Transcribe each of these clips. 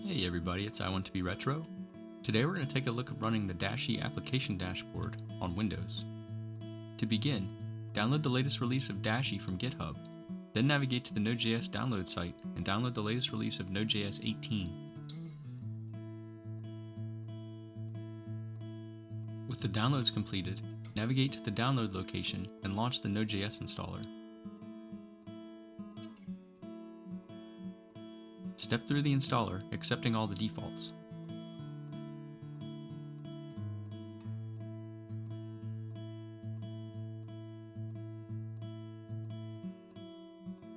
Hey everybody, it's I Want to Be Retro. Today we're going to take a look at running the Dashy application dashboard on Windows. To begin, download the latest release of Dashy from GitHub, then navigate to the Node.js download site and download the latest release of Node.js 18. With the downloads completed, navigate to the download location and launch the Node.js installer. Step through the installer, accepting all the defaults.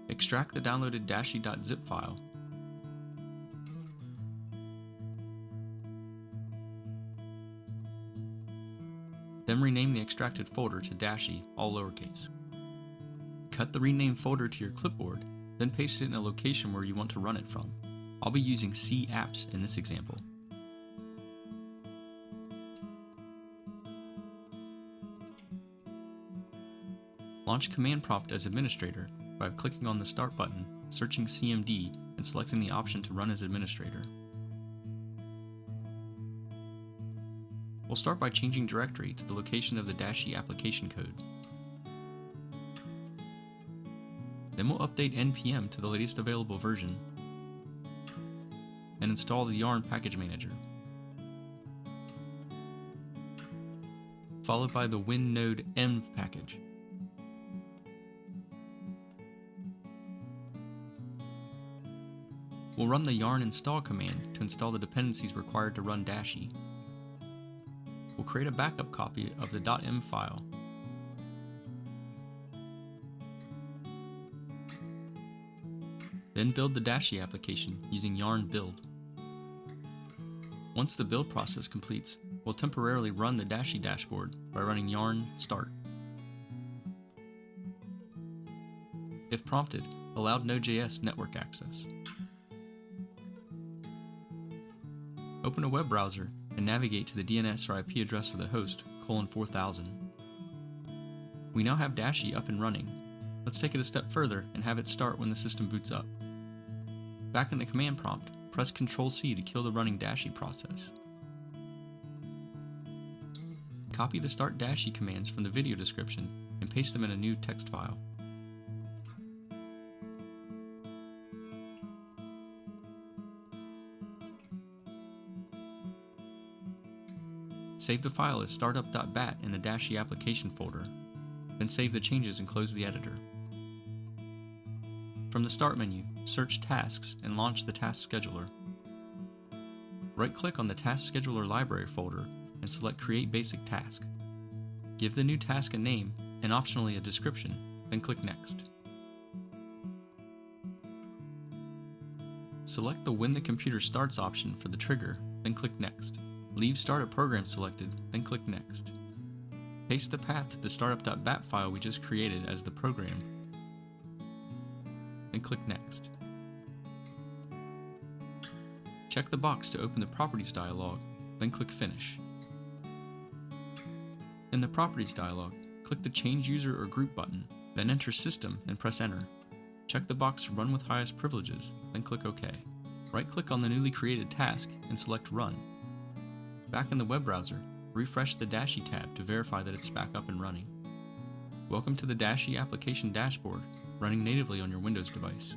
Extract the downloaded dashy.zip file. Then rename the extracted folder to Dashy, all lowercase. Cut the renamed folder to your clipboard, then paste it in a location where you want to run it from. I'll be using C apps in this example. Launch command prompt as administrator by clicking on the Start button, searching CMD, and selecting the option to run as administrator. We'll start by changing directory to the location of the Dashy application code. Then we'll update npm to the latest available version and install the Yarn package manager, followed by the WinNodeEnv package. We'll run the yarn install command to install the dependencies required to run Dashy. We'll create a backup copy of the .m file. Then build the Dashy application using yarn build. Once the build process completes, we'll temporarily run the Dashy dashboard by running yarn start. If prompted, allow Node.js network access. Open a web browser and navigate to the DNS or IP address of the host, :4000. We now have Dashy up and running. Let's take it a step further and have it start when the system boots up. Back in the command prompt, press Ctrl-C to kill the running Dashy process. Copy the start Dashy commands from the video description and paste them in a new text file. Save the file as startup.bat in the Dashy application folder, then save the changes and close the editor. From the Start menu, search Tasks and launch the Task Scheduler. Right-click on the Task Scheduler library folder and select Create Basic Task. Give the new task a name and optionally a description, then click Next. Select the When the Computer Starts option for the trigger, then click Next. Leave Start a Program selected, then click Next. Paste the path to the startup.bat file we just created as the program, then click Next. Check the box to open the Properties dialog, then click Finish. In the Properties dialog, click the Change User or Group button, then enter System and press Enter. Check the box Run with Highest Privileges, then click OK. Right-click on the newly created task and select Run. Back in the web browser, refresh the Dashy tab to verify that it's back up and running. Welcome to the Dashy application dashboard, running natively on your Windows device.